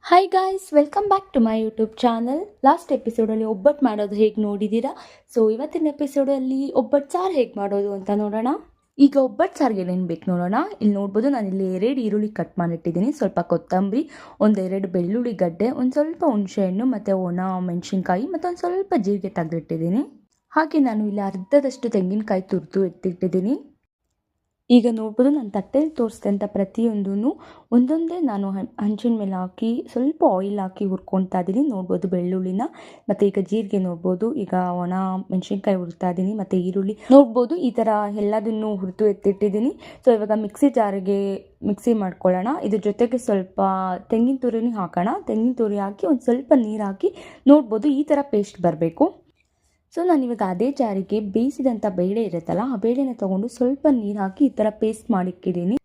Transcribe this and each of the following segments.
Hi guys, welcome back to my YouTube channel. Last ಎಪಿಸೋಡಲ್ಲಿ ಒಬ್ಬಟ್ಟು ಮಾಡೋದು ಹೇಗೆ ನೋಡಿದ್ದೀರಾ. ಸೊ ಇವತ್ತಿನ ಎಪಿಸೋಡಲ್ಲಿ ಒಬ್ಬಟ್ಟು ಸಾರು ಹೇಗೆ ಮಾಡೋದು ಅಂತ ನೋಡೋಣ. ಈಗ ಒಬ್ಬಟ್ಟು ಸಾರಿಗೆ ಏನೇನು ಬೇಕು ನೋಡೋಣ. ಇಲ್ಲಿ ನೋಡ್ಬೋದು, ನಾನು ಇಲ್ಲಿ 2 ಈರುಳ್ಳಿ ಕಟ್ ಮಾಡಿಟ್ಟಿದ್ದೀನಿ, ಸ್ವಲ್ಪ ಕೊತ್ತಂಬರಿ, 1-2 ಬೆಳ್ಳುಳ್ಳಿ ಗಡ್ಡೆ, ಒಂದು ಸ್ವಲ್ಪ ಹುಣಸೆಹಣ್ಣು ಮತ್ತು ಒಣ ಮೆಣಸಿನ್ಕಾಯಿ ಮತ್ತು ಒಂದು ಸ್ವಲ್ಪ ಜೀರಿಗೆ ತೆಗೆದಿಟ್ಟಿದ್ದೀನಿ. ಹಾಗೆ ನಾನು ಇಲ್ಲಿ ಅರ್ಧದಷ್ಟು ತೆಂಗಿನಕಾಯಿ ತುರಿದು ಎತ್ತಿಟ್ಟಿದ್ದೀನಿ. ಈಗ ನೋಡ್ಬೋದು, ನಾನು ತಟ್ಟೆಯಲ್ಲಿ ತೋರಿಸಿದಂಥ ಪ್ರತಿಯೊಂದೂ ಒಂದೊಂದೇ ನಾನು ಹಂಚಿನ ಮೇಲೆ ಹಾಕಿ ಸ್ವಲ್ಪ ಆಯಿಲ್ ಹಾಕಿ ಹುರ್ಕೊತಾ ಇದ್ದೀನಿ. ನೋಡ್ಬೋದು ಬೆಳ್ಳುಳ್ಳಿನ, ಮತ್ತು ಈಗ ಜೀರಿಗೆ ನೋಡ್ಬೋದು, ಈಗ ಒಣ ಮೆಣಸಿನ್ಕಾಯಿ ಹುರ್ತಾ ಇದ್ದೀನಿ, ಮತ್ತು ಈರುಳ್ಳಿ ನೋಡ್ಬೋದು. ಈ ಥರ ಎಲ್ಲದನ್ನು ಹುರಿದು ಎತ್ತಿಟ್ಟಿದ್ದೀನಿ. ಸೊ ಇವಾಗ ಮಿಕ್ಸಿ ಜಾರಿಗೆ ಮಿಕ್ಸಿ ಮಾಡ್ಕೊಳ್ಳೋಣ. ಇದ್ರ ಜೊತೆಗೆ ಸ್ವಲ್ಪ ತೆಂಗಿನ ತುರಿನೂ ಹಾಕೋಣ. ತೆಂಗಿನ ತುರಿ ಹಾಕಿ ಒಂದು ಸ್ವಲ್ಪ ನೀರು ಹಾಕಿ ನೋಡ್ಬೋದು, ಈ ಥರ ಪೇಸ್ಟ್ ಬರಬೇಕು. ಸೊ ನಾನಿವಾಗ ಅದೇ ಜಾರಿಗೆ ಬೇಯಿಸಿದಂಥ ಬೇಳೆ ಇರುತ್ತಲ್ಲ, ಆ ಬೇಳೆನ ತೊಗೊಂಡು ಸ್ವಲ್ಪ ನೀರು ಹಾಕಿ ಈ ಥರ ಪೇಸ್ಟ್ ಮಾಡಿಕ್ಕಿದ್ದೀನಿ.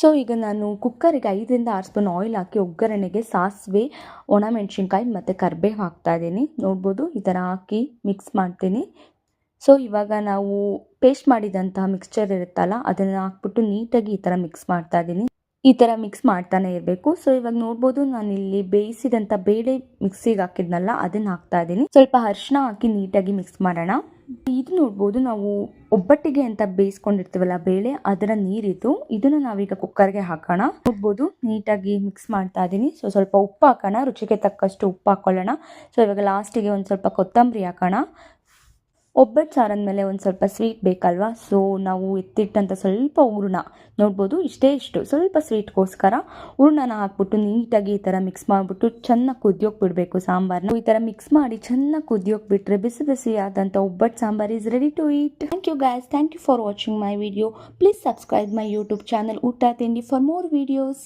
ಸೊ ಈಗ ನಾನು ಕುಕ್ಕರಿಗೆ 5-6 ಸ್ಪೂನ್ ಆಯಿಲ್ ಹಾಕಿ ಒಗ್ಗರಣೆಗೆ ಸಾಸಿವೆ, ಒಣಮೆಣಸಿನ್ಕಾಯಿ ಮತ್ತು ಕರಿಬೇವು ಹಾಕ್ತಾ ಇದ್ದೀನಿ. ನೋಡ್ಬೋದು, ಈ ಥರ ಹಾಕಿ ಮಿಕ್ಸ್ ಮಾಡ್ತೀನಿ. ಸೊ ಇವಾಗ ನಾವು ಪೇಸ್ಟ್ ಮಾಡಿದಂತಹ ಮಿಕ್ಸ್ಚರ್ ಇರುತ್ತಲ್ಲ, ಅದನ್ನು ಹಾಕ್ಬಿಟ್ಟು ನೀಟಾಗಿ ಈ ಥರ ಮಿಕ್ಸ್ ಮಾಡ್ತಾ ಇದ್ದೀನಿ. ಈ ಥರ ಮಿಕ್ಸ್ ಮಾಡ್ತಾನೆ ಇರಬೇಕು. ಸೊ ಇವಾಗ ನೋಡ್ಬೋದು, ನಾನಿಲ್ಲಿ ಬೇಯಿಸಿದಂಥ ಬೇಳೆ ಮಿಕ್ಸಿಗೆ ಹಾಕಿದ್ನಲ್ಲ, ಅದನ್ನು ಹಾಕ್ತಾ ಇದ್ದೀನಿ. ಸ್ವಲ್ಪ ಅರಿಶಿನ ಹಾಕಿ ನೀಟಾಗಿ ಮಿಕ್ಸ್ ಮಾಡೋಣ. ಇದು ನೋಡ್ಬೋದು, ನಾವು ಒಬ್ಬಟ್ಟಿಗೆ ಅಂತ ಬೇಯಿಸ್ಕೊಂಡಿರ್ತೀವಲ್ಲ ಬೇಳೆ, ಅದರ ನೀರಿದ್ದು ಇದನ್ನು ನಾವೀಗ ಕುಕ್ಕರ್ಗೆ ಹಾಕೋಣ. ನೋಡ್ಬೋದು, ನೀಟಾಗಿ ಮಿಕ್ಸ್ ಮಾಡ್ತಾ ಇದ್ದೀನಿ. ಸೊ ಸ್ವಲ್ಪ ಉಪ್ಪು ಹಾಕೋಣ, ರುಚಿಗೆ ತಕ್ಕಷ್ಟು ಉಪ್ಪು ಹಾಕೊಳ್ಳೋಣ. ಸೊ ಇವಾಗ ಲಾಸ್ಟಿಗೆ ಒಂದು ಸ್ವಲ್ಪ ಕೊತ್ತಂಬರಿ ಹಾಕೋಣ. ಒಬ್ಬಟ್ಟು ಸಾರಂದಮೇಲೆ ಒಂದು ಸ್ವಲ್ಪ ಸ್ವೀಟ್ ಬೇಕಲ್ವಾ. ಸೊ ನಾವು ಎತ್ತಿಟ್ಟಂಥ ಸ್ವಲ್ಪ ಹೂರಣ ನೋಡ್ಬೋದು, ಇಷ್ಟು ಸ್ವಲ್ಪ ಸ್ವೀಟ್ಗೋಸ್ಕರ ಹೂರಣನ ಹಾಕ್ಬಿಟ್ಟು ನೀಟಾಗಿ ಈ ಥರ ಮಿಕ್ಸ್ ಮಾಡಿಬಿಟ್ಟು ಚೆನ್ನಾಗಿ ಕುದಿಯೋಕೆ ಬಿಡಬೇಕು ಸಾಂಬಾರನ್ನ. ಈ ಥರ ಮಿಕ್ಸ್ ಮಾಡಿ ಚೆನ್ನಾಗಿ ಕುದಿಯೋಕೆ ಬಿಟ್ಟರೆ ಬಿಸಿ ಬಿಸಿ ಆದಂಥ ಒಬ್ಬಟ್ಟು sambar is ready to eat. Thank you guys, thank you for watching my video. Please subscribe my YouTube channel Oota Thindi for more videos.